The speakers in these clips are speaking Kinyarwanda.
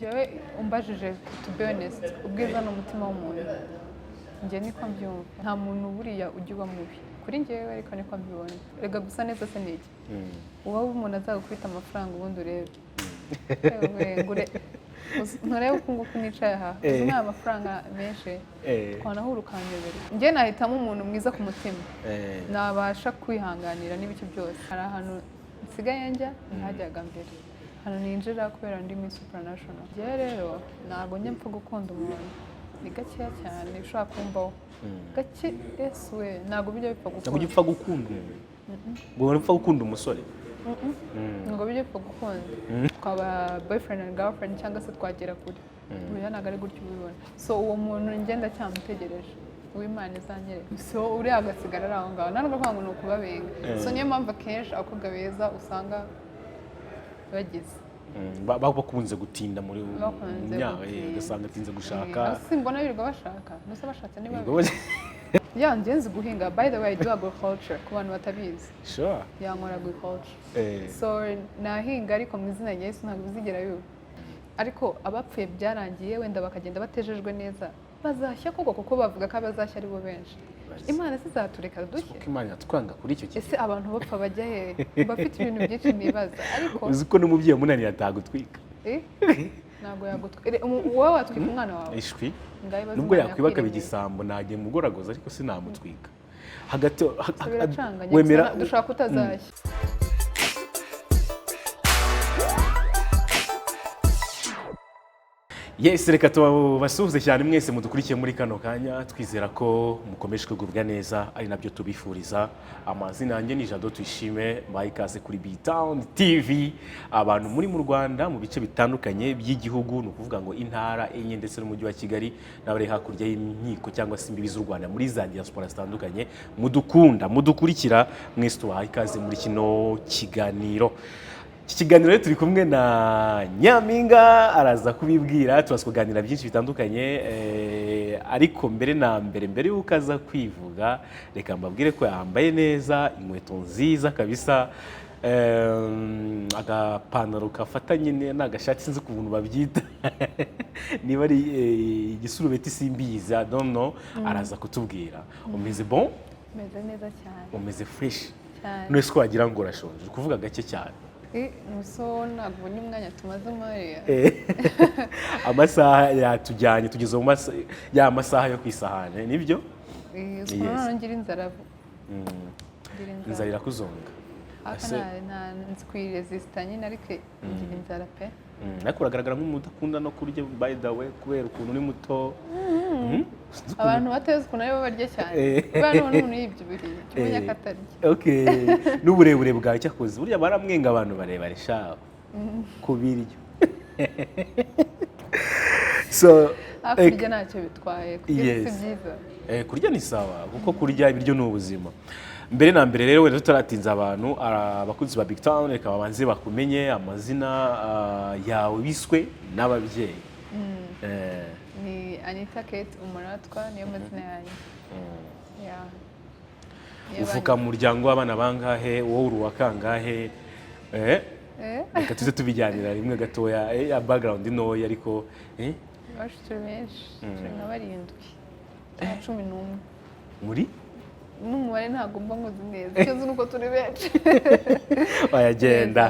njyewe umbajije to be honest ubwiza n'umutima w'umuntu njye niko mbyumva nta muntu buriya ujya uba mubi kuri njyewe ariko niko mbibona rega gusa neza se niki uwo umuntu azagukubita amafaranga ubundi urebe ngure nturebe uko nguko nicaye aha uzi nta mafaranga menshi twanahura ukanyobera njye nahitamo umuntu mwiza ku mutima nabasha kwihanganira n'ibiki byose hari ahantu nsigaye njya ntajyaga mbere hano ninjira kubera ndi muri supranational njyewe rero ntabwo njya mpfa gukunda umuntu ni gakeya cyane ushobora kumbaho gake we ntabwo bijya bipfa gukunda ntabwo upfa gukunda ngo upfa gukunda umusore ngo bijya bipfa gukunda twaba boyfriend and girlfriend cyangwa se twagera kure uyu ntabwo ari gutyo ubibona so uwo muntu ngenda cyamutegereje uw'Imana izanyereka so uriya agasigara ari aho ngaho nta nubwo kuvuga ngo ni ukubabenga so niyo mpamvu akenshi abakobwa beza usanga bagize bakunze gutinda muri myaka ugasanga atinze gushaka simbona birirwa bashaka nusa bashatse niba ya ngenzi guhinga by the way I do agriculture ku bantu batabizi sure yankora agriculture so nahinga ariko mu izina rya Yesu ntabwo bizigera biba ariko abapfuye byarangiye wenda bakagenda batejejwe neza bazashya koko kuko bavuga ko abazashya ari bo benshi Imana sizatureka dushye Imana twanga kuri icyo ese abantu bapfa bajya he bafite ibintu byinshi nibaza ariko uzi ko n'umubyeyi munani yatagutwika ntabwo yagutwika wowe watwika umwana wawe ishwi nubwo yakwibaka bigisambo nagiye mugoragoza ariko sinamutwika hagati wemera dushaka kutazashya Yes, reka tubasuhuze cyane mwese mudukurikiye muri kano kanya twizera ko mukomeje kugubwa neza ari nabyo tubifuriza amazina yanjye ni Jado Tuyishime bayikaze kuri BigTown TV abantu muri mu Rwanda mu bice bitandukanye by'igihugu no kuvuga ngo intara enye ndetse n'umujyi wa Kigali n'abari hakurya y'inkiko cyangwa se imbibi z'u Rwanda muri za diaspora zitandukanye mudukunda mudukurikira mwese tubahikaze muri kino kiganiro. Iki kiganiro rero turi kumwe na Nyampinga araza kubibwira turaskuganira byinshi bitandukanye ariko mbere na mbere yuko aza kwivuga reka mbabwire ko yambaye neza inkweto nziza kabisa agapantaro kafatanye n'agashati sinzi ku buntu babyita niba ari igisurubeti simbiza don't know araza kutubwira umeze bon meze neza cyane umeze fresh none ko wagira ngo urashonje kuvuga gake cyane so ntabwo ni umwanya tumaze mariya amasaha yatujyanye tugeze mu masaha yo kwisahane nibyo ngira inzara inzara irakuzonga nzi kwiresisita nyine ariko ngira inzara pe ariko uragaragara nk'umuntu udakunda no kurya by the way kubera ukuntu uri muto abantu bateze ukuntu aribo barya cyane kubera n'umuntu yibye ibiriye kimenya ko atarya n'uburebure bwawe cyakoze burya baramwenga abantu barebare shaho ku biryo kurya ntacyo bitwaye kurya si byiza kurya ni sawa kuko kurya ibiryo ni ubuzima mbere na mbere rero wenda tutaratinza abantu abakunzi ba BigTown reka babanze bakumenye amazina yawe biswe n'ababyeyi ni Anita Ketty umuratwa niyo mazina yanjye uvuka mu muryango w'abana bangahe wowe uri wakangahe reka tuze tubijyanira rimwe gatoya ya background ntoya ariko bashitse benshi nka 7 11 muri n'umubare ntabwo mba nkoze neza icyo nzi nuko turi benshi bayagenda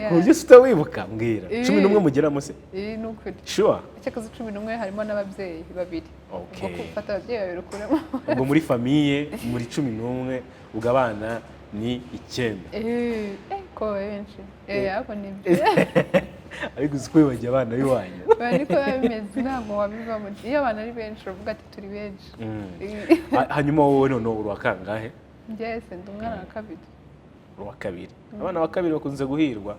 ku buryo utawibuka mbwira 11 mugeramo se ni ukuri sure cyakaze 11 harimo n'ababyeyi babiri ubwo gufata ababyeyi babiri ukuramo ubwo muri famiye muri 11 ubwo abana ni 9 ko benshi ariko ni byo ariko uziko wibagiye abana b'iwanyu niko bimeze ntabwo wabivamo iyo abana ari benshi uravuga ati turi benshi hanyuma wowe none uri wakangahe njye se ndi umwana wa kabiri wa kabiri abana wa kabiri bakunze guhirwa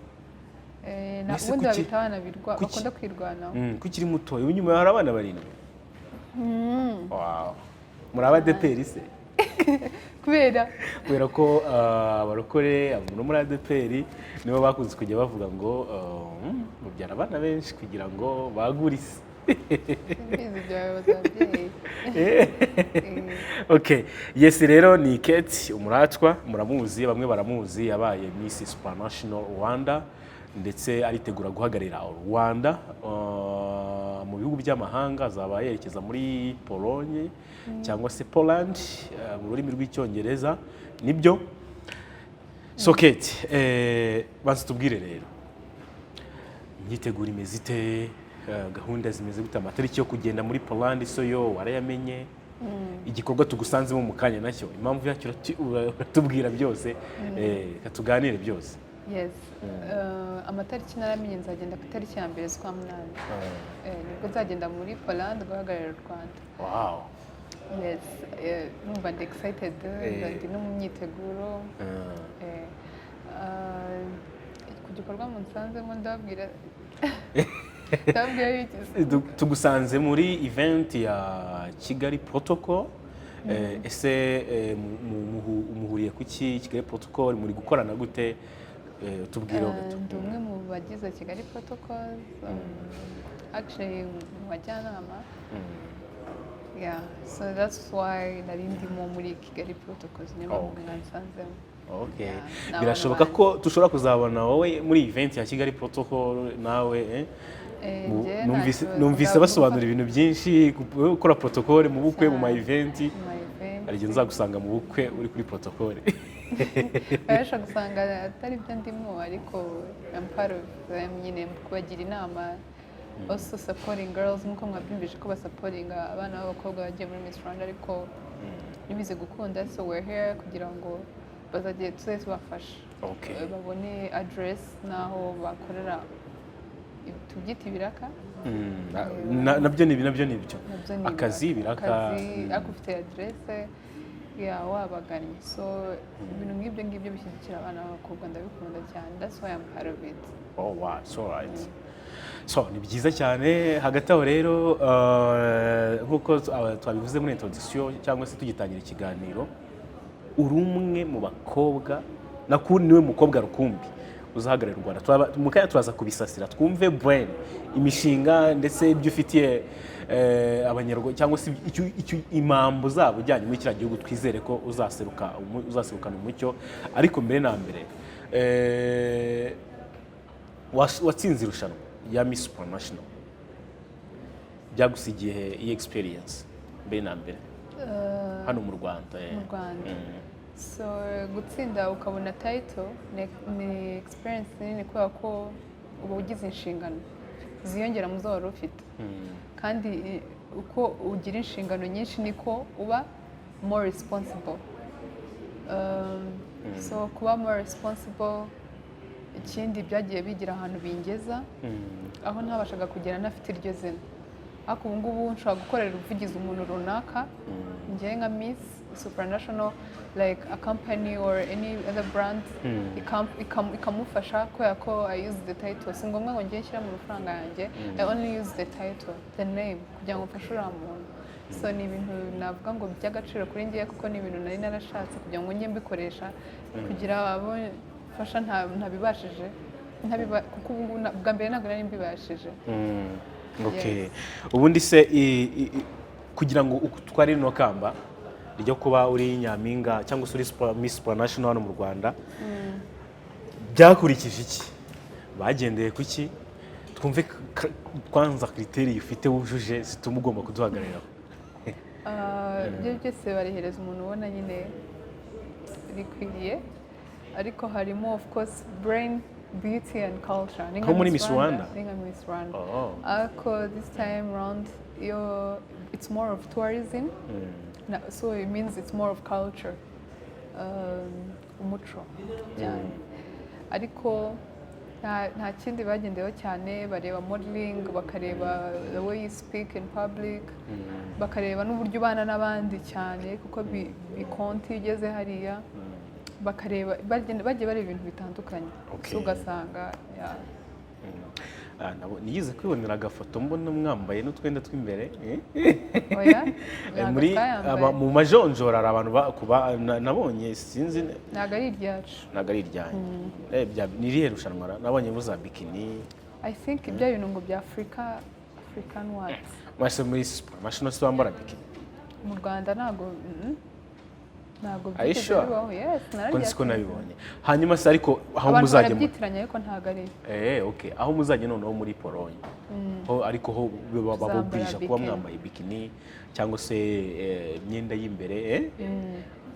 ubundi babita abana birwa bakunda kwirwanaho ko ukiri mutoya inyuma hari abana barindwi muri abadeperi se kubera ko abarokore abo muri ADPR nibo bakunze kujya bavuga ngo mubyara abana benshi kugira ngo bagurise Okay, yes rero ni Ketty umuratwa muramuzi bamwe baramuzi yabaye Miss Supranational Rwanda ndetse aritegura guhagarira Rwanda mu bihugu by'amahanga azaba yerekeza muri Pologne cyangwa se Poland mu rurimi rw'icyongereza nibyo. So Ketty, banza tubwire rero imyiteguro imeze ite, gahunda zimeze gute, amatariki yo kugenda muri Poland so yo warayamenye, igikorwa tugusanzemo mu kanya nacyo impamvu yacyo uratubwira byose, katuganire byose. Yes. Amatariki naramenye nzagenda ku itariki ya 1 z'ukwa munani. Nibwo nzagenda muri Poland guhagararira u Rwanda. Wow. Yes. Numva ndi excited, ndi no mu myiteguro. Ku gikorwa mu nsanzemo ndabwira tugusanze muri event ya Kigali Protocol. Ese muhuriye ku Kigali Protocol, muri gukorana gute? Tubwire gato. Ndi umwe mu bagize Kigali Protocol, actually mu bajyanama. Yeah, so that's why nari ndimo muri Kigali Protocol niyo mwansanzemo. Okay. Birashoboka ko dushobora kuzabona wowe muri event ya Kigali Protocol nawe numvise basobanura ibintu byinshi gukora protocol mu bukwe mu ma event. Ari gihe nzagusanga mu bukwe uri kuri protocol. Barasha gusanga atari byo ndimo, ariko I'm part of them, nyine kubagira inama, also supporting girls nkuko mwabyumvise ko basupporting abana b'abakobwa bagiye muri Miss Rwanda, ariko nibize gukunda, so we're here kugira ngo bazagiye tuze tubafasha. Babone address naho bakorera tubyita ibiraka. Nabyo nibyo akazi biraka, akufite address ya wabaganye, so ibintu ngibyo bishyigikira abana b'abakobwa ndabikunda cyane, that's why I'm part of it. Oh wow, so right. So ni byiza cyane. Hagati aho rero nkuko twabivuze muri introduction cyangwa se tugitangira ikiganiro, uri umwe mu bakobwa nakuri niwe mukobwa rukumbi uzahagararira u Rwanda. Mukanya turaza kubisasira twumve brain imishinga ndetse ibyo ufitiye abanyarwanda cyangwa se icyo impamvu zabo ujyanye muri kiriya gihugu, twizere ko uzaserukana umucyo. Ariko mbere na mbere watsinze irushanwa ya Miss Supranational, byagusigiye iyi experience mbere na mbere hano mu Rwanda? So gutsinda ukabona title ni experience nini, kubera ko uba ugize inshingano ziyongera mu zo wari ufite, kandi uko ugira inshingano nyinshi niko uba more responsible. So kuba more responsible, ikindi byagiye bigira ahantu bingeza aho ntabashaga kugera nafite iryo zina, ariko ubu ngubu nshobora gukorera ubuvugizi umuntu runaka njye nka Miss Supranational, like a company or any other brand, ikamufasha kubera ko I use the title. Si ngombwa ngo njye nshyira mu mafaranga yanjye, I only use the title, the name, kugira ngo mfashe uriya muntu. So ni ibintu navuga ngo by'agaciro kuri njye, kuko ni ibintu nari narashatse kugira ngo njye mbikoresha kugira abo fasha ntabibashije, kuko ubu bwa mbere ntabwo nari mbibashije. Okay. Ubundi se kugira ngo utware ino kamba ryo kuba uri nyampinga cyangwa se uri Miss Supranational hano mu Rwanda, byakurikije iki? Bagendeye ku ki? Twumve kwanza criteria ufite wujuje zituma ugomba kuduhagararira. Ibyo byose barihereza umuntu ubona nyine bikwiriye, ariko harimo of course brain, beauty and culture. Nko muri Miss Rwanda? Ninga Miss Rwanda. Ariko this time round it's more of tourism. So it means it's more of culture, umuco cyane. Ariko nta kindi bagendeyeho cyane, bareba modeling, bakareba the way you speak in public, bakareba n'uburyo ubana n'abandi cyane, kuko bikonti igeze hariya, bakareba bagiye bareba ibintu bitandukanye. So ugasanga niyize kwibonera agafoto mbona mwambaye n'utwenda tw'imbere muri mu majonjora, hari abantu nabonye, sinzi ntabwo ari iryacu, ntabwo ari iryanyu. Ni irihe rushanwa nabonye muza bikini? I think ibyo bintu ngo bya African words. Mwese muri Supranational se bambara bikini? Mu Rwanda ntabwo ntabwo byigeze bibaho. Yes, nararya ko nabibonye. Hanyuma se ariko aho abantu muzajya barabyitiranya ariko ntabwo ari okay, aho muzajya noneho muri Pologne ho ariko ho bababwije kuba mwambaye bikini cyangwa se imyenda y'imbere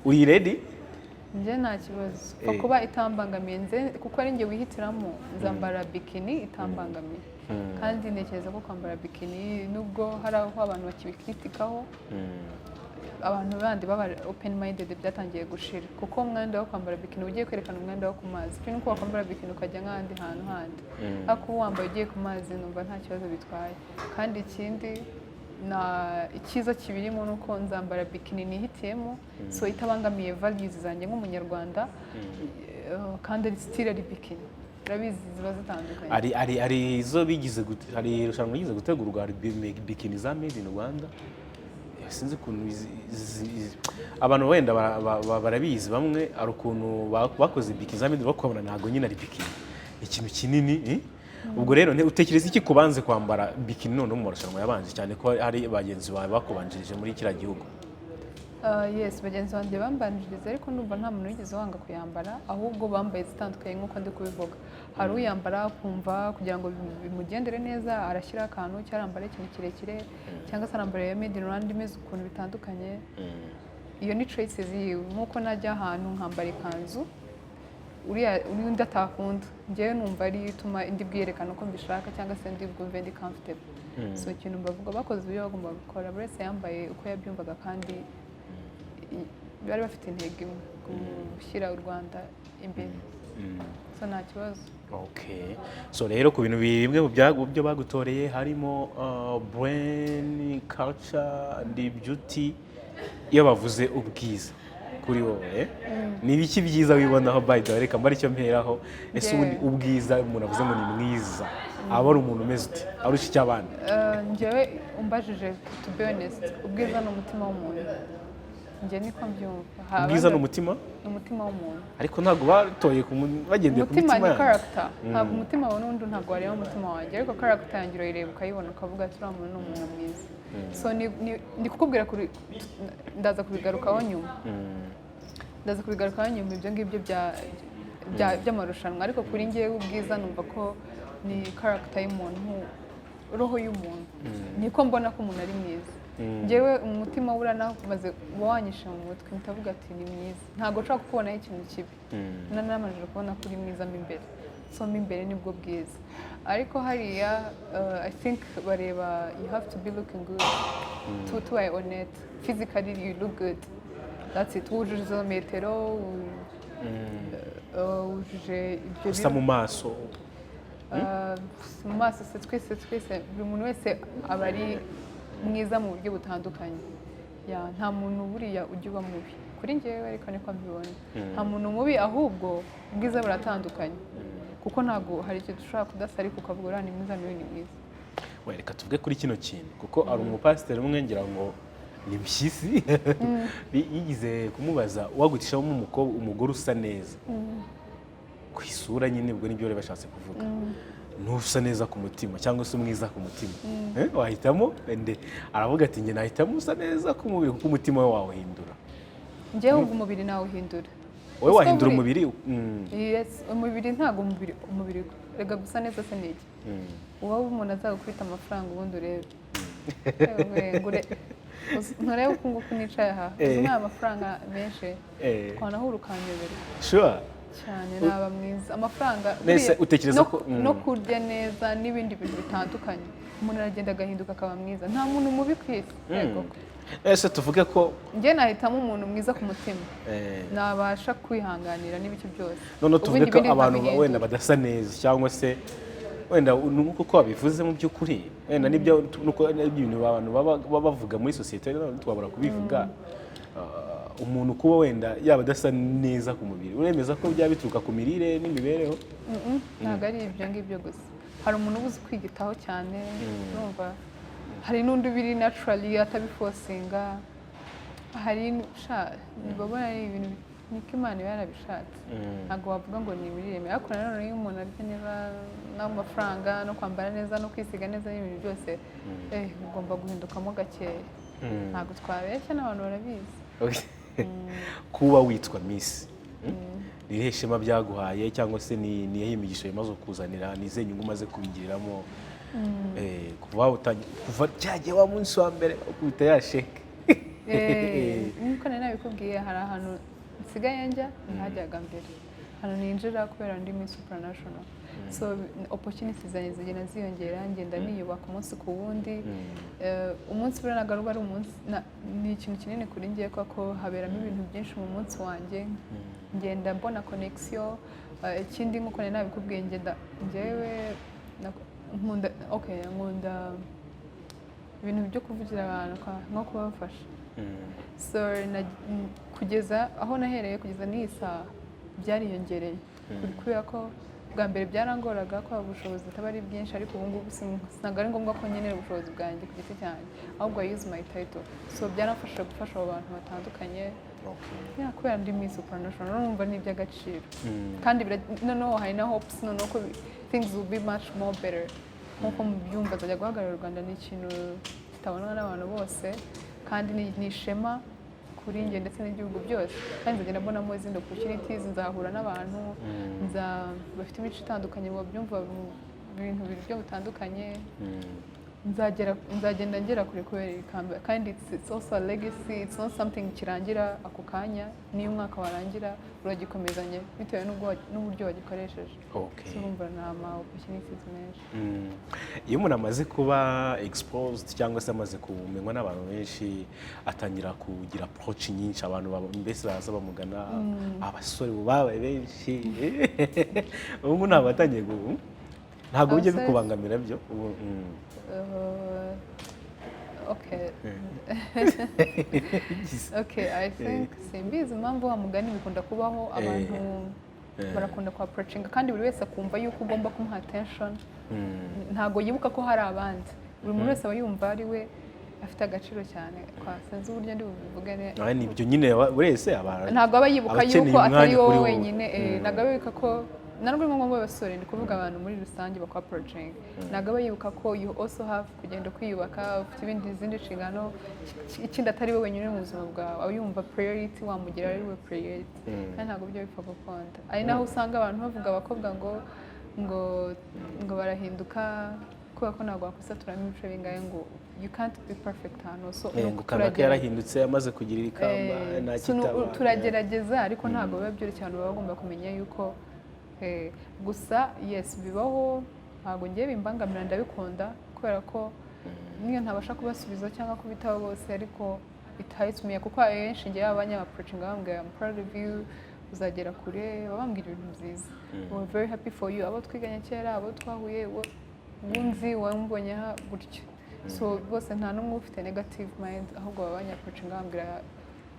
uri ready? Nje nta kibazo kuba itambangamiye nze kuko ari nge wihitiramo nzambara bikini itambangamiye kandi ntekereza ko kwambara bikini nubwo hari aho abantu bakibikritikaho abantu bandi baba open minded byatangiye gushira kuko umwenda wo kwambara bikini ugiye kwerekana umwenda wo ku mazi cyo nuko wakwambara bikini ukajya nk'ahandi hantu handi ariko wambaye ugiye ku mazi numva nta kibazo bitwaye kandi ikindi na icyiza kibirimo nuko nzambara bikini nihitiyemo so itabangamiye values zanjye nk'umunyarwanda kandi ari style ari bikini urabizi ziba zitandukanye ari izo bigize hari irushanwa rigize gutegurwa bikini za made in Rwanda sinzi ukuntu abantu wenda barabizi bamwe ari ukuntu bakoze bikini za made bakabona ntago nyine ari bikini ikintu kinini ubwo rero utekereza iki kubanze kwambara bikini none mu marushanwa yabanje cyane ko hari bagenzi bawe bakubanjirije muri kira gihugu? Yes, bagenzi banjye bambanjiriza ariko numva nta muntu wigeze wanga kuyambara ahubwo bambaye zitandukanye nk'uko ndi kubivuga. Hari uyambara kumva kugira ngo bimugendere neza arashyira akantu cyarambara ikintu kirekire cyangwa se arambara ya made in Rwanda imeze ukuntu bitandukanye. Iyo ni choices yiwe nk'uko najya ahantu nkambara ikanzu undi atakunda njyewe numva ari ituma indi bwiyerekana uko mbishaka cyangwa se ndi bwumve ndi comfortable. So ikintu mbavuga bakoze ibyo bagomba gukora buri wese yambaye uko yabyumvaga kandi bari bafite intego imwe gushyira u Rwanda imbere so nta kibazo. Okay, so rero ku bintu bimwe mu byo bagutoreye harimo brain culture and beauty iyo bavuze ubwiza kuri wowe ni ibiki byiza wibonaho by the way reka mbari cyo mperaho ese ubwiza umuntu avuze ngo ni mwiza aba ari umuntu umeze uti arusha icy'abandi? Njyewe umbajije to be honest ubwiza ni umutima w'umuntu njye niko mbyumva. Ubwiza ni umutima? Ni umutima w'umuntu ariko ntabwo batoye bagendeye ku mutima ni character ntabwo umutima wawe n'undi ntabwo wareba umutima wanjye ariko character yanjye urayireba ukayibona ukavuga ati uriya muntu ni umuntu mwiza. So ndi kukubwira ndaza kubigarukaho nyuma ibyo ngibyo by'amarushanwa ariko kuri njyewe ubwiza numva ko ni character y'umuntu roho y'umuntu niko mbona ko umuntu ari mwiza. Njyewe umutima uranavuze wanyisha mu mutwe ntavuga ati ni mwiza ntabwo nshaka kubonaho ikintu kibi nanamajije kubona ko uri mwiza mo imbere so mo imbere nibwo bwiza ariko hariya I think bareba you have to be looking good to be honest physically you look good that's it wujuje izo metero wujuje ibyo usa mu maso se twese buri muntu wese aba ari mwiza mu buryo butandukanye nta muntu buriya ujya uba mubi kuri njyewe ariko niko mbibona nta muntu mubi ahubwo ubwiza buratandukanye kuko ntabwo hari ikintu dushobora kudasa ariko ukavuga uriya ni mwiza niwe ni mwiza. Reka tuvuge kuri kino kintu kuko ari umupasiteri umwe ngira ngo ni Mpyisi yigize kumubaza wagutishamo umugore usa neza ku isura nyine ubwo nibyo bari bashatse kuvuga ntusa neza ku mutima cyangwa se umwiza ku mutima wahitamo aravuga ati njye nahitamo usa neza ku mubiri kuko umutima we wawuhindura. Njyewe ubwo umubiri nawuhindura. Wowe wahindura umubiri? Yes, umubiri ntago umubiri rega gusa neza se niki wowe umuntu azagukubita amafaranga ubundi urebe nturebe uko nguko nicaye aha uzi nta mafaranga menshi twanahura ukanyobera cyane naba mwiza amafaranga utekereza ko no kurya neza n'ibindi bintu bitandukanye umuntu aragenda agahinduka akaba mwiza nta muntu mubi ku isi yego ese tuvuge ko njye nahitamo umuntu mwiza ku mutima nabasha kwihanganira n'ibiki byose none tuvuge ko abantu wenda badasa neza cyangwa se wenda nuko babivuze mu by'ukuri wenda nibyo nuko ibintu abantu baba bavuga muri societe twabura kubivuga umuntu kuba wenda yaba adasa neza ku mubiri uremeza ko byaba bituruka ku mirire n'imibereho? Ntabwo ari ibyo ngibyo gusa hari umuntu ubuze kwigitaho cyane numva hari n'undi biri naturally atabifosinga hari babona ari ibintu niko Imana iba yarabishatse ntabwo wavuga ngo ni imirire mibi ariko nanone iyo umuntu arya neza n'amafaranga no kwambara neza no kwisiga neza n'ibintu byose ugomba guhindukamo gakeya ntabwo twabeshya n'abantu barabizi. kuba witwa Miss ni irihe shema byaguhaye cyangwa se ni iyihe migisha bimaze kuzanira ni izihe nyungu umaze kubigiriramo kuva cyagiye wa munsi wa mbere ukubita ya sheke nkuko nari nabikubwiye hari ahantu nsigaye njya ntihajyaga mbere hano ninjira kubera ndi Miss Supranational so opportunities zanjye zigenda ziyongera ngenda niyubaka umunsi ku wundi umunsi buriya nagaruka ari umunsi ni ikintu kinini kuri ngiye kuko haberamo ibintu byinshi mu munsi wanjye ngenda mbona connection ikindi nkuko nari nabikubwiye njyewe nkunda ibintu byo kuvugira abantu nko kubafasha so kugeza aho nahereye kugeza n'iyi saha byariyongereye kubera ko bwa mbere byarangoraga ko ubushobozi ataba ari bwinshi ariko ubu ngubu ntabwo ari ngombwa ko nkenera ubushobozi bwanjye ku giti cyanjye ahubwo I use my title so byaramfashije gufasha abo bantu batandukanye kubera ndi Miss Supranational numva ni iby'agaciro kandi noneho hari na hopes noneho ko things will be much more better nkuko mubyumva zajya guhagararira u Rwanda ni ikintu kitabonwa n'abantu bose kandi ni ishema kuri njye ndetse n'igihugu byose kandi nzagenda mbonamo izindi opportunities nzahura n'abantu bafite imico itandukanye babyumva ibintu byo bitandukanye nzagenda ngera kure kubera ikamba kandi it's also a legacy it's not something kirangira ako kanya niyo umwaka warangira uragikomezanye bitewe n'uburyo wagikoresheje urumva nta ma opportunities menshi iyo umuntu amaze kuba exposed cyangwa se amaze kumenywa n'abantu benshi atangira kugira approach nyinshi abantu mbese baza bamugana abasore babaye benshi ubu ntabwo atangiye ntabwo bijye bikubangamira byo Okay, I think simbizi impamvu wa mugani bikunda kubaho abantu barakunda kwa approaching kandi buri wese akumva yuko ugomba kumuha attention ntago yibuka ko hari abandi buri muntu wese aba yumva ari we afite agaciro cyane kwasenze uburyo ndi buvugane nibyo nyine wese ntago aba yibuka yuko atari wowe wenyine ntago aba yibuka ko ntabwo ari ngombwa abasore ni kuvuga abantu muri rusange bakwa approaching ntago aba yibuka ko you also have kugenda kwiyubaka ufite izindi nshingano ikindi atari wowe wenyine mu buzima bwawe aba yumva priority wamugira ari we priority kandi ntabwo byo bipfa gukunda ari naho usanga abantu bavuga abakobwa ngo barahinduka kubera ko ntabwo wakusaturamo ibice bingahe ngo you can't be perfect hano so kanaka yarahindutse amaze kugira ikamba nta kitaba turagerageza ariko ntabwo biba byoroshye cyane baba bagomba kumenya yuko gusa yes bibaho ntabwo ngiye bimbangamira ndabikunda kubera ko niyo ntabasha kubasubiza cyangwa kubitaho bose ariko bitahitumiye kuko abenshi ngiye abanyabaproaching bambwira I'm proud of you uzagera kure babambwira ibintu byiza we're very happy for you abo twiganye kera abo twahuye wunzi wambonye gutyo so bose nta n'umwe ufite negative mind ahubwo abanyaproaching bambwira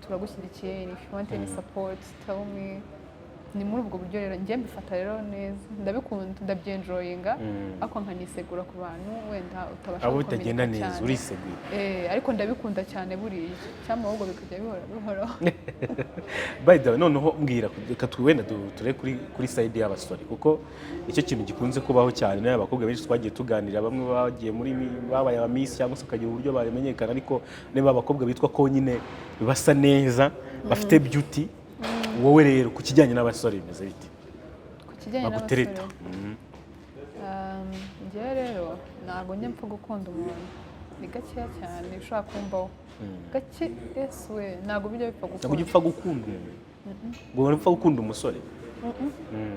turagushyigikiye if you want any support tell me ni muri ubwo buryo rero njye mbifata rero neza ndabikunda ndabyenjoyinga ariko nkanisegura ku bantu wenda utabasha abo utagenda neza uriseguye ariko ndabikunda cyane buriya cyangwa ahubwo bikajya bihora by the way noneho mbwira reka wenda ture kuri side y'abasore kuko icyo kintu gikunze kubaho cyane n'abakobwa benshi twagiye tuganira bamwe bagiye muri babaye aba Miss cyangwa se ukagira uburyo bamenyekana ariko niba abakobwa bitwa ko nyine basa neza bafite beauty wowe rero ku kijyanye n'abasore bimeze bite ku kijyanye n'abasore njye rero ntabwo njya mpfa gukunda umuntu ni gakeya cyane ushobora kumbaho gake we ntabwo bijya bipfa gukunda ntabwo upfa gukunda ngo upfa gukunda umusore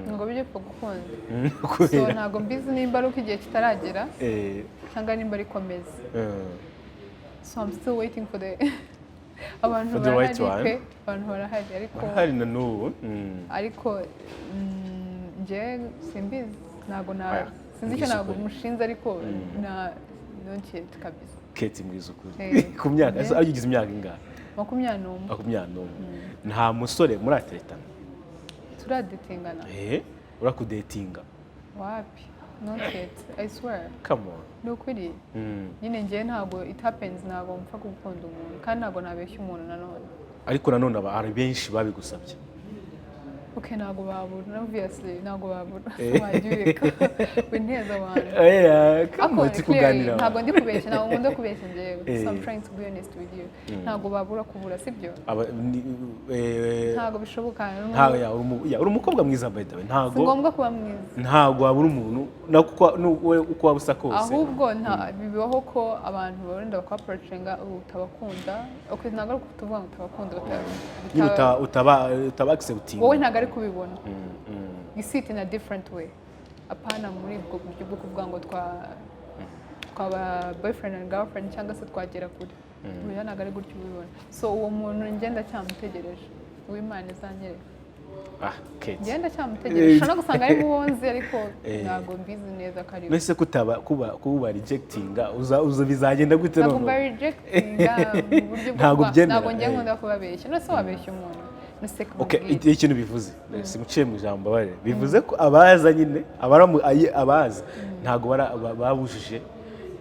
ntabwo bijya bipfa gukunda so ntabwo mbizi nimba ari uko igihe kitaragera cyangwa nimba ari komeza so I'm still waiting for the abantu barahari abantu barahari ariko hari na n'ubu ariko njye simbizi ntabwo sinzi icyo ntabwo mushinze ariko ntukete kabisa Ketty mwiza ukuri ku myaka ari ugize imyaka ingahe 21 nta musore murateretana turadetingana urakudetinga wapi not yet I swear come on ni ukuri nyine njye ntabwo it happens ntabwo mpfa gukunda umuntu kandi ntabwo nabeshya umuntu nanone ariko nanone hari benshi babigusabye Okay, ntabwo babura obviously ntabwo babura wajyureka winteza abantu kamutse kuganira ntabwo ndi kubeshya ntabwo nkunda kubeshya njyewe so I'm trying to be honest with you ntabwo babura kubura sibyo ntabwo bishoboka uri umukobwa mwiza by the way si ngombwa kuba mwiza ntabwo wabura umuntu uko waba usa kose ahubwo bibaho ko abantu barenda bakwaproachinga utabakunda okay ntabwo ari kutuvuga ngo utabakunda utaba accepting wowe ntabwo ari kubibona you see it in a different way apana muri ubwo buryo bwo kuvuga ngo twaba boyfriend and girlfriend cyangwa se twagera kure uyu ntabwo ari gutyo ubibona so uwo muntu ngenda cyamutegereje uw'Imana izanyereka ngenda cyamutegereje ushobora gusanga ari muwonzi ariko ntabwo mbizi neza ko ari mbese kuba rejectinga bizagenda gute ntabwo mba rejectinga mu buryo ntabwo ngiye nkunda kubabeshya nose wabeshya umuntu ikintu bivuze simuciye mu ijambo bivuze ko abaza nyine abaza ntabwo babujije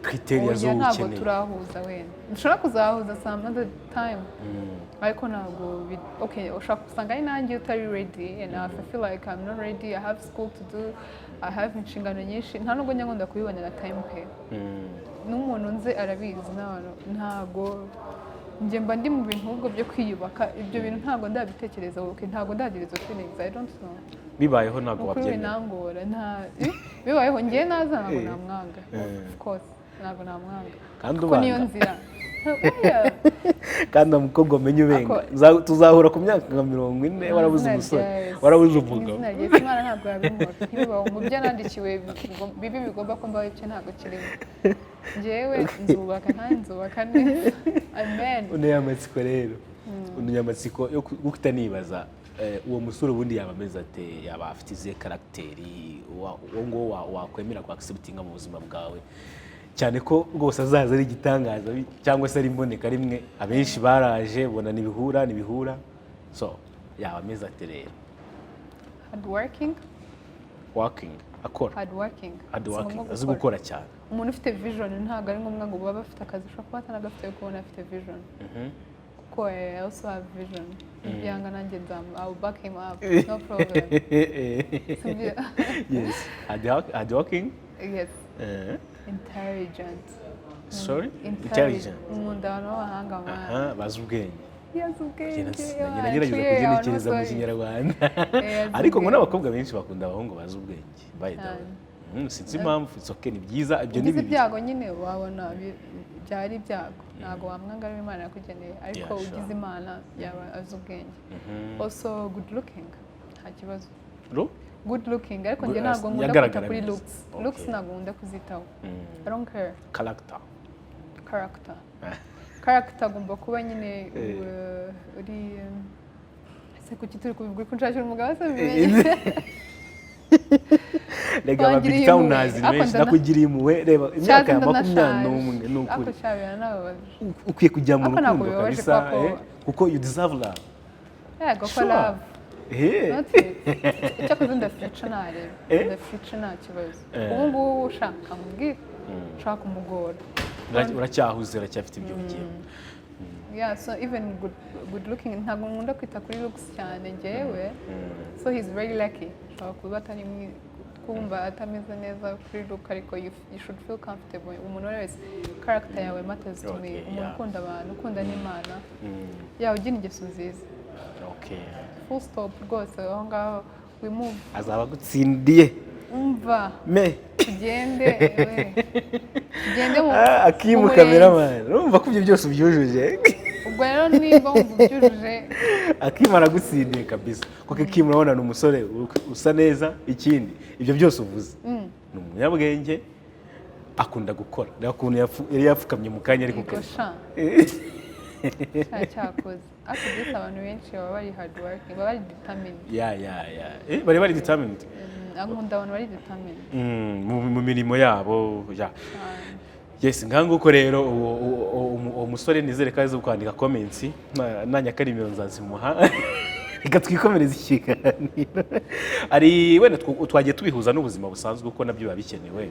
kriteriya zo ukeneye ntabwo turahuza wenda dushobora kuzahuza some other time ariko ntabwo ushaka gusanga ari nanjye utari ready and I feel like I'm not ready I have school to do I have inshingano nyinshi nta nubwo njya nkunda kubibonera time pe n'umuntu nze arabizi ntabwo njye mba ndi mu bintu ubwo byo kwiyubaka ibyo bintu ntabwo ndabitekereza ntabwo ndagira izo feelings I don't know bibayeho ntabwo wabyemera nangora bibayeho ngiye naza ntabwo namwanga of course ntabwo namwanga kuko niyo nzira kandi umukobwa umenye ubenga tuzahura ku myaka nka 40 warabuze umusore warabuze umugabo Imana ntabwo yabimuha mu byo nandikiwe bibi bigomba ko mbaho icyo ntabwo kirimo njyewe nzubaka neza amen unayamatsiko rero unayamatsiko yo gukita nibaza uwo musore ubundi yaba ameze ate yaba afite izihe karagiteri ngo wakwemera ku acceptinga mu buzima bwawe cyane ko rwose azaza ari igitangaza cyangwa se ari imboneka rimwe abenshi baraje bona nibihura so yaba ameze ate rero akora hard working azi gukora cyane umuntu ufite vision ntabwo ari ngombwa ngo baba bafite akazi ushobora kuba atanagafite kubona afite vision kuko I also have vision ibyanga nanjye I will back him up no problem yes hard working yes intelligent sorry intelligent umuntu w'abahanga mwana bazi ubwenge ngerageza kugenekereza mu kinyarwanda ariko ngo n'abakobwa benshi bakunda abahungu bazi ubwenge by the way sinzi impamvu it's ni byiza ibyo ni bibi ibyago nyine wabona byari ibyago ntabwo wamwanga ari Imana yakugeneye ariko ugize Imana yaba azi ubwenge also good looking nta kibazo good looking ariko njye ntabwo nkunda kwita kuri looks ntabwo nkunda kuzitaho I don't care character agomba kuba nyine uri se kuki turi kubigura ko nshakira umugabo se bimenye rega ba BigTown nazi menshi nakugiriye impuhwe reba imyaka ya 21 n'ukuri ukwiye kujya mu rukundo kabisa kuko you deserve love yego ko love icyo kuzi ndafica nareba ndafica nta kibazo ubu ngubu ushaka mubwira ushaka umugora uracyahuze uracyafite ibyo bigiye so even good looking ntabwo nkunda kwita kuri looks cyane njyewe so he's very lucky ashobora kuba atari kumva atameze neza kuri look ariko you should feel comfortable umuntu wese character yawe matters to me umuntu ukunda abantu ukunda n'Imana yawe ugira ingeso nziza full stop rwose aho ngaho we move azaba gutsindiye umva tugende mu akimu cameraman urumva ko ibyo byose ubyujuje ubwo rero niba wumva ubyujuje akimu aragutsindiye kabisa kuko akimu urabona ni umusore usa neza ikindi ibyo byose uvuze ni umunyabwenge akunda gukora rero ukuntu yari yapfukamye mu kanya ariko cyakoze ariko byose abantu benshi baba bari hard working baba bari determined bari determined nkunda abantu bari determined mu mirimo yabo yes nganguko rero uwo musore nizere ko azi kwandika comments nanyaka nimero nzazimuha reka twikomereza ikiganiro ari wenda twagiye tubihuza n'ubuzima busanzwe uko nabyo biba bikenewe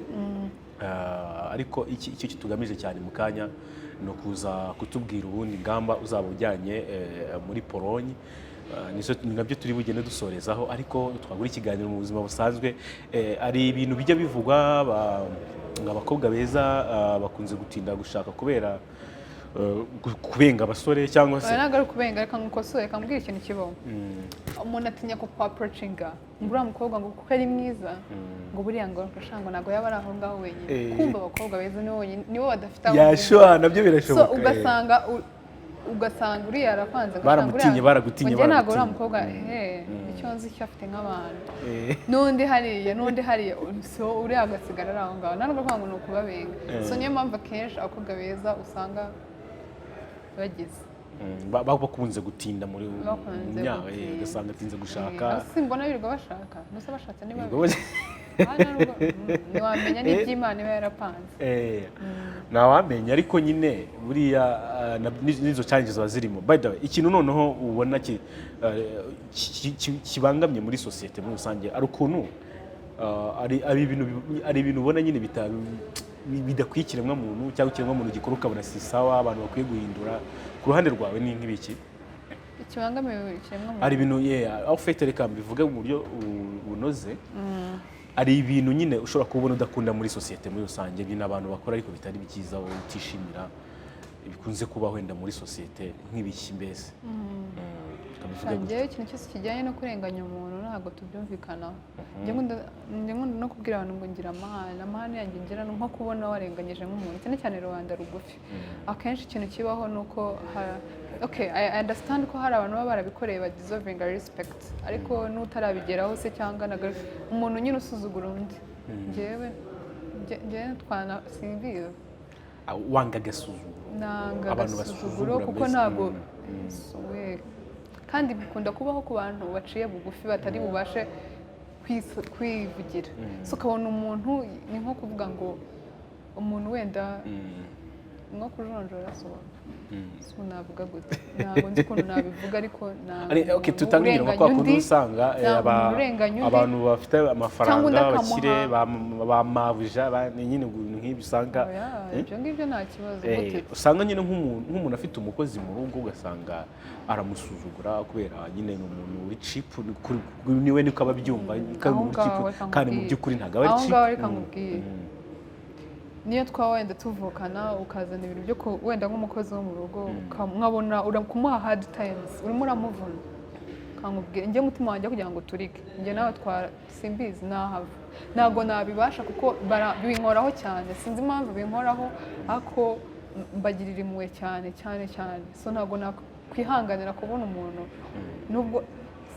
ariko icyo kitugamije cyane mu kanya no kuza kutubwira ubundi ngamba uzaba ujyanye muri Polonye ni nabyo turi bugende dusorezaho ariko twagura ikiganiro mu buzima busanzwe ari ibintu bijya bivugwa abakobwa beza bakunze gutinda gushaka kubera kubenga abasore cyangwa se ntabwo ari kubenga reka nkukosore kambwira ikintu kibaho umuntu atinya ko approachinga ngo uriya mukobwa ngo kuko ari mwiza ngo buriya ngo ngo ntabwo yaba ari aho ngaho wenyine kumva abakobwa beza nibo badafite aho yashobora nabyo birashoboka ugasanga uriya arapanze baramutinye baragutinye baragutinye ntabwo uriya mukobwa icyo nzi icyo afite nk'abantu n'undi hariya so uriya agasigara ari aho ngaho ntabwo kuvuga ngo ni ukubabenga so niyo mpamvu akenshi abakobwa beza usanga bagize bakunze gutinda muri myaka ugasanga atinze gushaka simbona birirwa bashaka gusa bashatse niba ntiwamenya n'iby'Imana iba yarapanze ntawamenya ariko nyine buriya n'izo challenges ziba zirimo by the way ikintu noneho ubona kibangamye muri sosiyete muri rusange ari ukuntu ari ibintu ubona nyine bidakwiye ikiremwamuntu cyangwa ikiremwamuntu gikora ukabona si sawa abantu bakwiye guhindura ku ruhande rwawe ni nk'ibiki ikibangamiye ikiremwamuntu ari ibintu aho ufite reka mbivuge mu buryo bunoze ari ibintu nyine ushobora kubona udakunda muri sosiyete muri rusange nyine abantu bakora ariko bitari byiza wowe utishimira bikunze kuba wenda muri sosiyete nk'ibiki mbese njyewe ikintu cyose kijyanye no kurenganya umuntu ntabwo tubyumvikanaho njye nkunda no kubwira abantu ngo ngira amahane yanjye ngira nko kubona warenganyije nk'umuntu cyane cyane rubanda rugufi akenshi ikintu kibaho ni uko I understand ko hari abantu baba barabikoreye ba deserving respect ariko n'utarabigeraho se cyangwa umuntu nyine usuzugura undi njyewe simbizi wanga agasuzuguro nanga agasuzuguro kuko ntabwo kandi bikunda kubaho ku bantu baciye bugufi batari bubashe kwivugira so ukabona umuntu ni nko kuvuga ngo umuntu wenda nko kujonjora so navuga gute ntabwo nzi ukuntu nabivuga ariko tutangira nko kwakundi usanga abantu bafite amafaranga bakire bamabuja nyine nk'ibyo usanga ibyo ngibyo nta kibazo usanga nyine nk'umuntu afite umukozi mu rugo ugasanga aramusuzugura kubera nyine ni umuntu uri cheap niwe niko aba abyumva kandi mu by'ukuri ntabwo aba ari cheap niyo twaba wenda tuvukana ukazana ibintu byo wenda nk'umukozi wo mu rugo nkabona kumuha hard times urimo uramuvuna ukamubwira njye mutima wanjye kugira ngo turike njye nawe simbizi nahava ntabwo nabibasha kuko binkoraho cyane sinzi impamvu binkoraho ariko mbagirira impuhwe cyane so ntabwo nakwihanganira kubona umuntu nubwo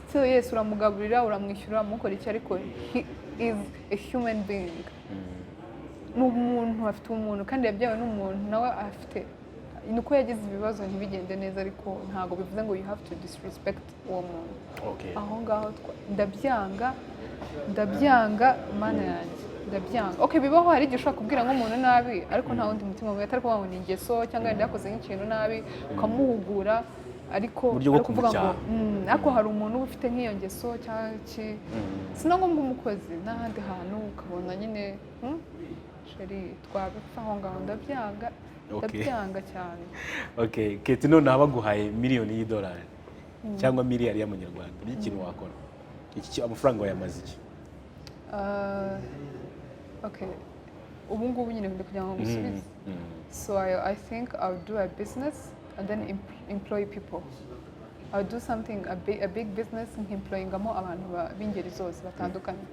still yes uramugaburira uramwishyura mukora iki ariko he is a human being n'umuntu afite umuntu kandi yabyawe n'umuntu nawe afite nuko yagize ibibazo ntibigende neza ariko ntabwo bivuze ngo you have to disrespect uwo muntu aho ngaho ndabyanga mana yanjye ndabyanga bibaho hari igihe ushobora kubwira nk'umuntu nabi ariko nta wundi mutima mubi atari kuvuga ngo ni ingeso cyangwa yenda yakoze nk'ikintu nabi ukamuhugura ariko kuvuga ngo ariko hari umuntu uba ufite nk'iyo ngeso cyangwa iki si na ngombwa umukozi n'ahandi hantu ukabona nyine twabipfa aho ngaho ndabyanga cyane Ketty none baguhaye miliyoni y'idolari cyangwa miliyari y'amanyarwanda ni ikintu wakora amafaranga wayamaze iki ubu ngubu nyine ndi kugira ngo ngusubize so I think I'll do a business and then employ people I'll do something a big business nk'employingamo abantu b'ingeri zose batandukanye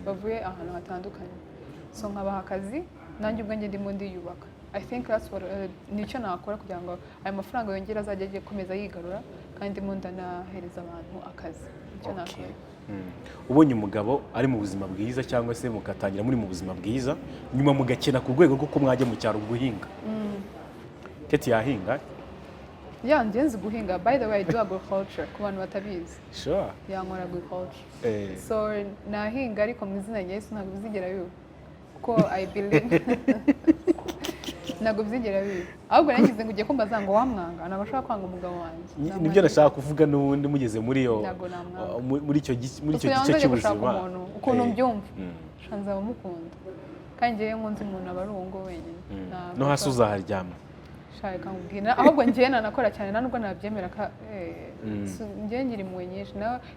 bavuye ahantu hatandukanye so nkabaha akazi nanjye ubwanjye ndimo ndiyubaka I think that's what nicyo nakora kugira ngo ayo mafaranga yongera azajya akomeza yigarura kandi ndimo ndanahereza abantu akazi nicyo nakora ubonye umugabo ari mu buzima bwiza cyangwa se mukatangira muri mu buzima bwiza nyuma mugakena ku rwego rwo ko mwajya mu cyaro guhinga Ketty yahinga ngenzi guhinga by the way I do agriculture ku bantu batabizi nkora agriculture so nahinga ariko mu izina rya Yesu ntabwo bizigera biba ko I believe ntabwo bizigera biba ahubwo nagize ngo ugiye kumbaza ngo wamwanga ntabwo ashobora kwanga umugabo wanjye nibyo nashaka kuvuga n'ubundi mugeze muri icyo gice cy'ubuzima ukuntu mbyumva nzaba mukunda kandi njyewe nkunze umuntu aba ari uwo ngo wenyine no hasi uzaharyama shaka nkubwira ahubwo njye nanakora cyane nubwo nabyemera ka njye ngira impuhwe nyinshi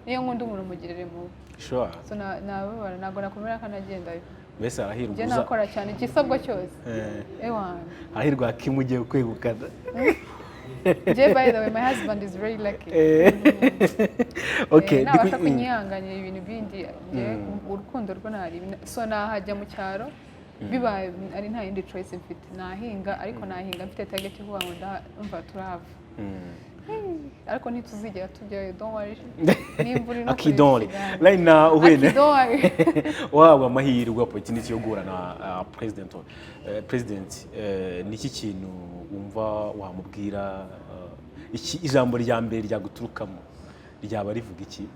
niyo nkunda umuntu mugirire mu sure so nababara ntabwo nakomera kanagendayo mbese arahirwa njye nakora cyane igisabwa cyose ewana ahirwa kimugiye kwegukana njye by the way my husband is very lucky okay nabasha kunyihanganira ibintu bindi urukundo rwo ntari so nahajya mu cyaro bibaye ari nta yindi choice mfite nahinga ariko nahinga mfite target ivuga ngo ndumva turava ariko ntituzigera tujyayo don't worry nimvura no akidonri right now uhene akidonri waba amahirwe opportunity yo guhura na president niki kintu wumva wamubwira iki ijambo rya mbere ryaguturukamo ryaba rivuga iki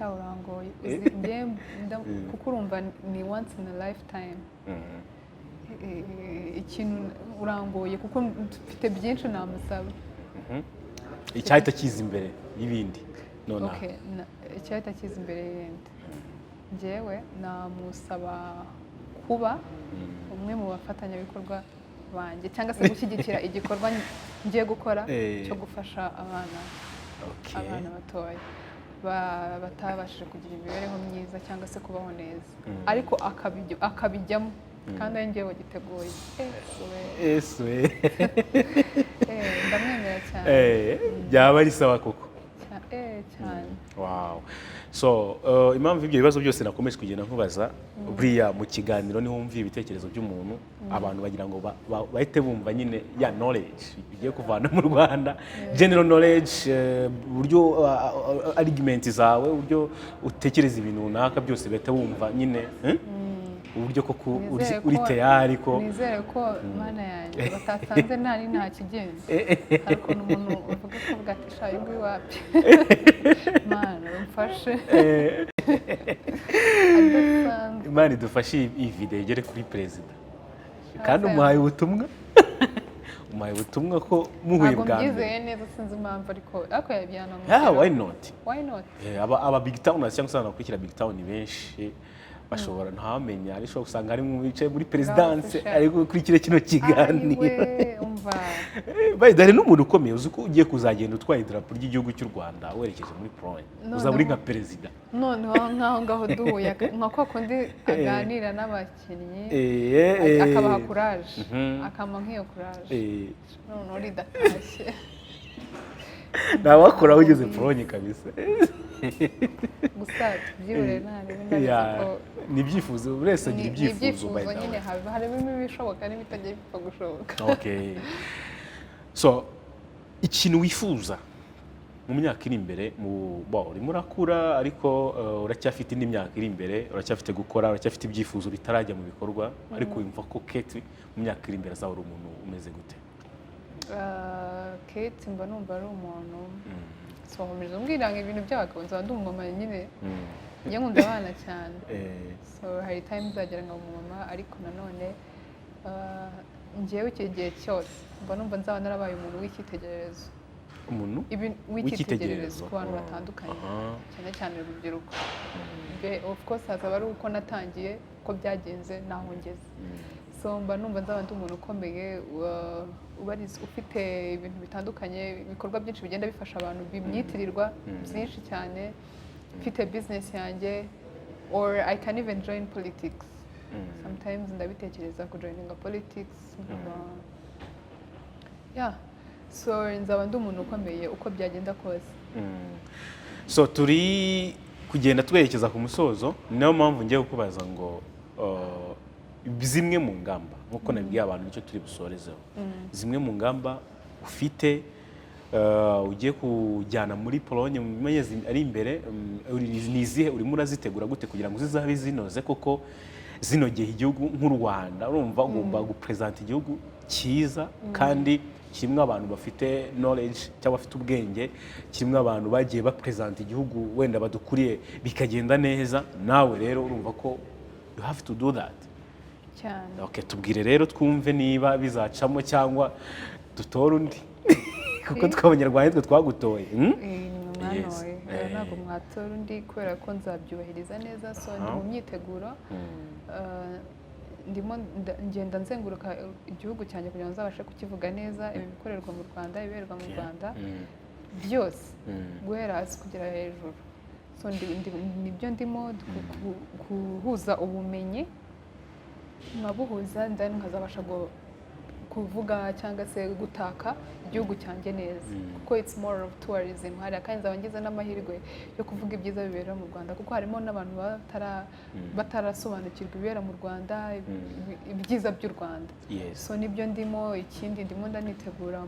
urangoye kuko urumva ni once in a lifetime ikintu urangoye kuko mfite byinshi namusaba icyahita kiza imbere y'ibindi nonaha icyahita kiza imbere y'ibindi njyewe namusaba kuba umwe mu bafatanyabikorwa banjye cyangwa se gushyigikira igikorwa ngiye gukora cyo gufasha abana batoya batabashije kugira imibereho myiza cyangwa se kubaho neza ariko akabijyamo kandi ari njyewe wagiteguye ndamwemera cyane byaba ari sawa koko cyane wow so impamvu ibyo bibazo byose nakomeje kugenda nkubaza buriya mu kiganiro niho wumviye ibitekerezo by'umuntu abantu bagira ngo bahite bumva nyine ya knowledge bigiye kuvana mu Rwanda general knowledge buryo argument zawe buryo utekereza ibintu runaka byose bahita bumva nyine uburyo koko uri tayari ko nizere ko mana yanjye batasanze nta kigenza ariko umuntu uvuga ko bwatisha yugo iwapi mana umfashe Imana idufashe iyi video igere kuri president kandi umuhaye ubutumwa ko muhuye bwa mbere byizeye neza sinzi impamvu ariko yabyana why not aba BigTown cyangwa se nakurikira BigTown ni benshi bashobora ntamenya ariko usanga ari mu bice muri presidence ariko kuri kino kiganiro dore n'umuntu ukomeye uzi ko ugiye kuzagenda utwaye idarapo ry'igihugu cy'u Rwanda werekeje muri prone uzaba uri nka perezida noneho nkaho ngaho duhuye nka kwa kundi aganira n'abakinnyi akabaha courage akama nk'iyo courage none uri datashye nawakora ugeze prone kabisa gusa byibure nta ni ibyifuzo urese agira ibyifuzo by the way harimo ibishoboka n'ibitagiye bipfa gushoboka okay so ikintu wifuza mu myaka iri imbere urimo urakura ariko uracyafite indi myaka iri imbere uracyafite gukora uracyafite ibyifuzo bitarajya mu bikorwa ariko wumva ko Ketty mu myaka iri imbere azaba ari umuntu umeze gute Ketty mba numva ari umuntu nkomeza umbwiranga ibintu by'abagabo nzaba ndi umumama nyine njye nkunda abana cyane so hari time nzagera nka umumama ariko nanone njyewe icyo gihe cyose mba numva nzaba narabaye umuntu w'icyitegererezo umuntu w'icyitegererezo ku bantu batandukanye cyane cyane urubyiruko of course hazaba ari uko natangiye uko byagenze naho ngeze so mba numva nzaba ndi umuntu ukomeye ufite ibintu bitandukanye ibikorwa byinshi bigenda bifasha abantu bimyitirirwa byinshi cyane mfite business yanjye or I can even join politics sometimes ndabitekereza kujoininga politics so nzaba ndi umuntu ukomeye uko byagenda kose so turi kugenda twerekeza ku musozo niyo mpamvu ngiye kukubaza ngo zimwe mu ngamba nkuko nabwiye abantu nicyo turi busorezeho zimwe mu ngamba ufite ugiye kujyana muri Pologne mu mezi ari imbere nizihe urimo urazitegura gute kugira ngo zizabe zinoze koko zinogeye igihugu nk'u Rwanda urumva ugomba gupresenta igihugu cyiza kandi kimwe abantu bafite knowledge cyangwa bafite ubwenge kimwe abantu bagiye bapresenta igihugu wenda badukuriye bikagenda neza nawe rero urumva ko you have to do that cyane okay tubwire rero twumve niba bizacamo cyangwa dutora undi kuko tw'abanyarwanda twe twagutoye ntabwo mwatora undi kubera ko nzabyubahiriza neza so ndi mu myiteguro ngenda nzenguruka igihugu cyanjye kugira ngo nzabashe kukivuga neza ibikorerwa mu Rwanda ibiberwa mu Rwanda byose guhera hasi kugera hejuru so nibyo ndimo guhuza ubumenyi nkabuhuza ndani nkazabasha kuvuga cyangwa se gutaka igihugu cyanjye neza kuko it's more of tourism hari kandi nzaba ngize n'amahirwe yo kuvuga ibyiza bibera mu Rwanda kuko harimo n'abantu batarasobanukirwa ibibera mu Rwanda ibyiza by'u Rwanda so nibyo ndimo ikindi ndimo ndanitegura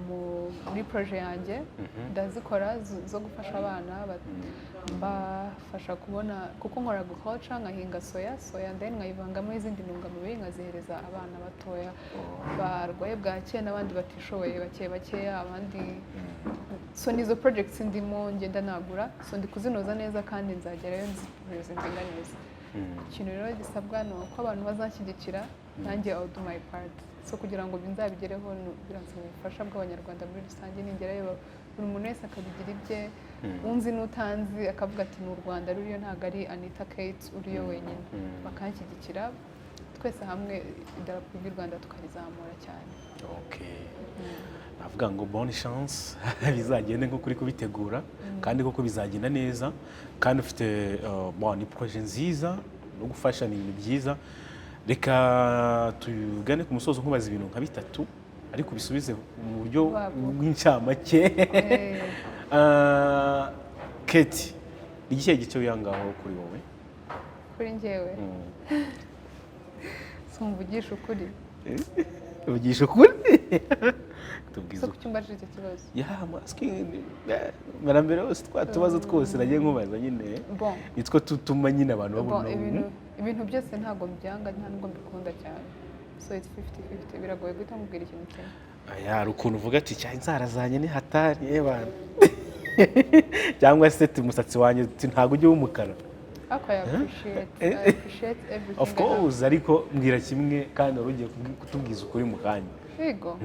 muri projet yanjye ndazikora zo gufasha abana mbafasha kubona kuko nkora agriculture nkahinga soya then nkayivangamo izindi ntungamubiri nkazihereza abana batoya barwaye bwake n'abandi batishoboye bakeya abandi so nizo projects ndimo ngenda nagura so ndi kuzinoza neza kandi nzagerayo nzipresentinga neza ikintu rero gisabwa ni uko abantu bazashyigikira nanjye I'll do my part so kugira ngo binzabigereho biransaba ubufasha bw'abanyarwanda muri rusange ningerayo buri muntu wese akabigira ibye unzi n'utanzi akavuga ati ni u Rwanda ruriyo ntabwo ari Anita Kate uriyo wenyine bakanshyigikira twese hamwe idarapo ry'u Rwanda tukarizamura cyane navuga ngo bonne chance bizagende nko kuri kubitegura kandi koko bizagenda neza kandi ufite ni projet nziza no gufasha ni ibintu byiza reka tugane ku musozo nkubaza ibintu nka bitatu ariko bisubize mu buryo bw'incamake Ketty igihe gice uyangaho kuri wowe kuri njyewe mvugisha ukuri uvugisha ukuri tubwiza uko cyumbaje icyo kibazo marambere hose twatubazo twose nagiye nkubaza nyine nitwo tutuma nyine abantu babona ibintu byose ntago mbyanga nta nubwo mbikunda cyane so it's 50-50 biragoye guhita mubwira ikintu kimwe hari ukuntu uvuga ati cyane inzara zanjye ni hatari y'abantu cyangwa se umusatsi wanjye ntago ujye w'umukara I appreciate everything. Of course, ariko mbwira kimwe kandi wari ugiye kutubwiza ukuri mu kanya. Yego.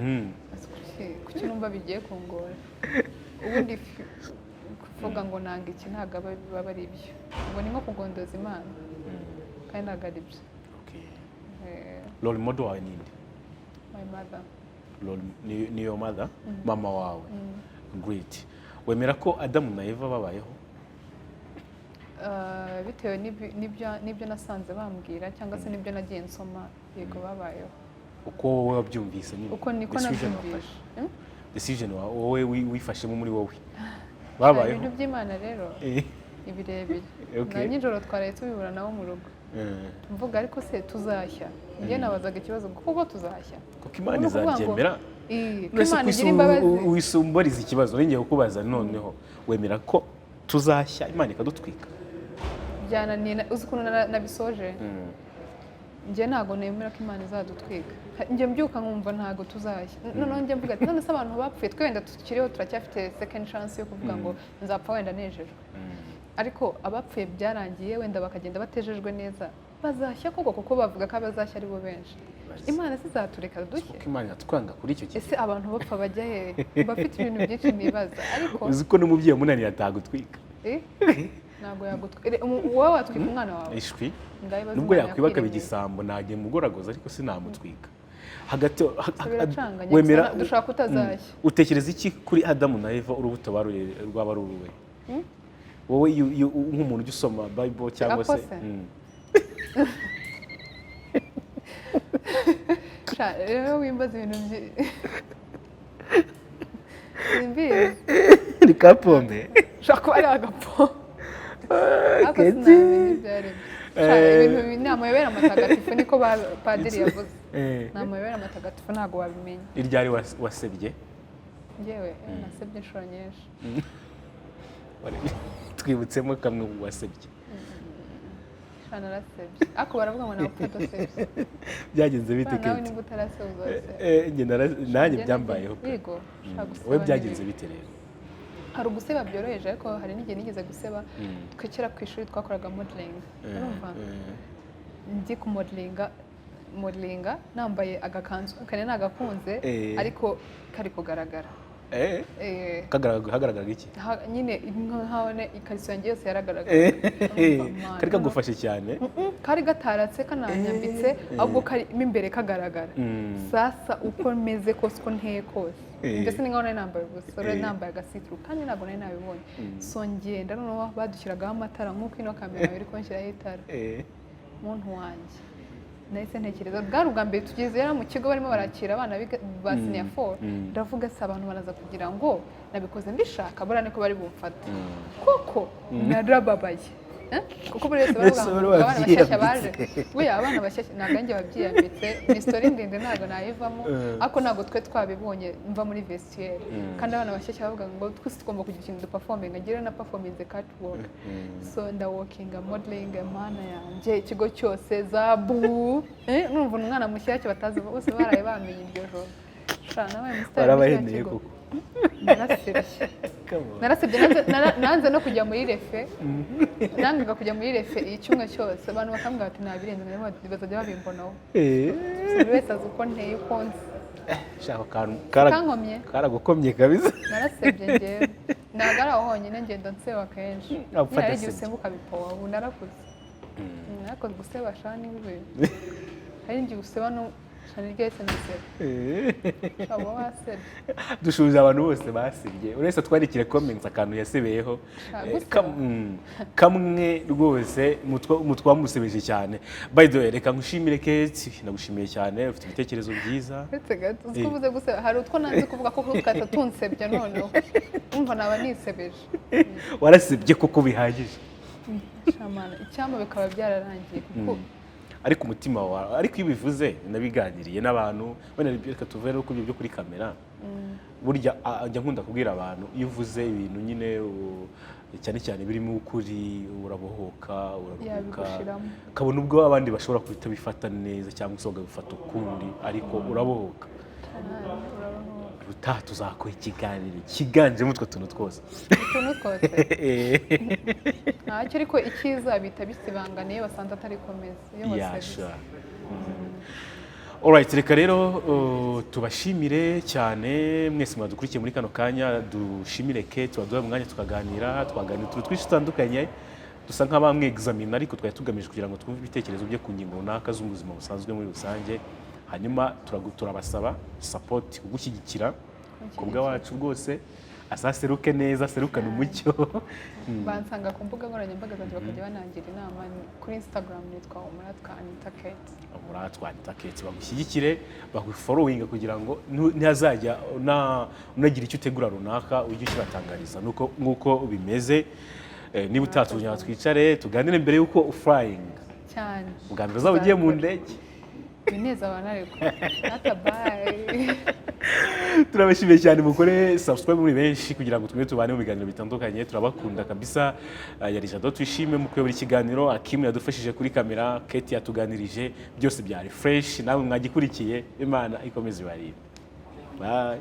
Kuki numva bigiye kungora. Ubundi kuvuga ngo nanga iki ntago baba ari ibyo. Ngo ni nko kugondoza Imana. Kandi ntago ari byo. Okay. Role model wawe ninde? My mother. Ni your mother? Mama wawe. Great. Wemera ko Adamu na Eva babayeho? Bitewe n'ibyo nasanze bambwira cyangwa se n'ibyo nagiye nsoma yego babayeho uko wowe wabyumvise nyine uko niko nabyumvise decision wowe wifashemo muri wowe babayeho ibintu by'Imana rero ibirebire na nijoro twaraye tubibura nawo mu rugo mvuga ariko se tuzashya njye nabazaga ikibazo kuko tuzashya kuko Imana izabyemera Imana igira imbabazi wisumboriza ikibazo ngiye kukubaza noneho wemera ko tuzashya Imana ikadutwika byananiye uzi ukuntu nabisoje njye ntago nemera ko Imana izadutwika njye mbyuka nkumva ntago tuzashya noneho njye mvuga ati none se abantu bapfuye twenda tukiriho turacyafite second chance yo kuvuga ngo nzapfa wenda nejejwe ariko abapfuye byarangiye wenda bakagenda batejejwe neza bazashya koko kuko bavuga ko abazashya ari bo benshi Imana sizatureka dushye kuko Imana yatwanga kuri icyo kintu ese abantu bapfa bajya he bafite ibintu byinshi nibaza ariko uzi ko n'umubyeyi munani yatagutwika ntabwo yagutwika wowe watwika umwana wawe ishwi nubwo yakwibaka bigisambo nagiye mugoragoza ariko sinamutwika hagati wemera dushaka kutazashya utekereza iki kuri Adamu na Eva urubuto rwaba ruruwe wowe nk'umuntu ujya usoma Bible cyangwa se rero wimbaza ibintu simbizi ni kapombe ushobora kuba ari agapombe ariko sinamenya ibyo ari byo ibintu ni amayobera amatagatifu niko padiri yavuze ni amayobera amatagatifu ntabwo wabimenya iryari wasebye njyewe nasebye inshuro nyinshi twibutsemo kamwe wasebye narasebye ariko baravuga ngo ntabwo udasebye byagenze bite Ketty nawe niba utarasebye nanjye byambayeho yego wowe byagenze bite rero hari uguseba byoroheje ariko hari n'igihe nigeze guseba twekera ku ishuri twakoraga modeling urumva ndi ku modelinga nambaye agakanzu kane nagakunze ariko kari kugaragara kagaragaraga iki nyine nkabone ikariso yanjye yose yaragaragaye kari kagufashe cyane kari gataratse kananyambitse ahubwo kari imbere kagaragara sasa uko meze kose uko nteye kose mbese ni nkabona nambaye ubusa rero nambaye agasituru kandi ntabwo nari nabibonye so ngenda noneho badushyiragaho amatara nk'uko ino kamera iri kunshyiraho itara muntu wanjye nahise ntekereza bwari ubwa mbere tugeze yari mu kigo barimo barakira abana ba senior 4 ndavuga se abantu baraza kugira ngo nabikoze mbishaka bora niko bari bumfata koko narababaye kuko buri wese baravuga abana bashyashya baje abana bashyashya ntabwo njye babyiyambitse ni story ndende ntabwo nayivamo ariko ntabwo twe twabibonye mva muri vestiaire kandi abana bashyashya bavuga ngo twese tugomba kugira ikintu duperforming ngira na performance catwalk so nda walking modeling mana yanjye ikigo cyose za bu numva umwana mushyashya batazi bose baraye bamenye iryo joro shana nawe barabaheneye koko narasebye nanze no kujya muri refe nangaga kujya muri refe icyumwe cyose abantu bakambwira bati nabirenze bazajya babimbonaho buri wese azi uko nteye uko nzi kankomye karagukomye kabisa narasebye njyewe ntabwo ari aho honyine ngenda nseba kenshi hari igihe usembuka bipowa ubu narakuze narakoze guseba shana n'ibintu hari igihe useba no dushuje abantu bose basibye uretse twandikire comments akantu yasebeyeho kamwe rwose mutwamusebeje cyane by the way reka ngushimire Ketty nagushimiye cyane ufite ibitekerezo byiza uvuze guseba hari utwo nanze kuvuga ko twata tunsebye noneho umva naba nisebeje warasebye kuko bihagije shamana icyama bikaba byararangiye kuko ariko umutima wawe ariko iyo bivuze nabiganiriye n'abantu bene reka tuvuye no kubyo byo kuri kamera burya ajya nkunda kubwira abantu iyo uvuze ibintu nyine cyane cyane birimo ukuri urabohoka uraruhuka kabone ubwo abandi bashobora kuhita bifata neza cyangwa se bagafata ukundi ariko urabohoka utaha tuzakora ikiganiro kiganjemo utwo tuntu twose ntacyo ariko icyiza bita bisibanganiye basanze atari komeza iyo basabye alright reka rero tubashimire cyane mwese mwadukurikiye muri kano kanya dushimire Ketty waduha umwanya tukaganira utuntu twinshi dutandukanye dusa nk'abamwe examine ariko twari tugamije kugira ngo twumve ibitekerezo byo ku ngingo runaka z'ubuzima busanzwe muri rusange hanyuma turabasaba support kugushyigikira kubwa wacu rwose asaseruke neza serukana umucyo bansanga ku mbuga nkoranyambaga zanjye bakajya banangira inama kuri Instagram nitwa umuratwanita bagushyigikire bagufollowinga kugira ngo ntihazajya unagira icyo utegura runaka ujye ukibatangariza nk'uko bimeze niba utatunya twicare tuganire mbere y'uko uflying cyane ubwa mbere uzaba ugiye mu ndege Neza banareko natabaye turabashimiye cyane mukore subscribe muri benshi kugira ngo twumve tubane mu biganiro bitandukanye turabakunda kabisa yari Jado twishime mu kuyobora ikiganiro Akim yadufashije kuri kamera Ketty yatuganirije byose byari fresh nawe mwagikurikiye Imana ikomeze ibarinde bye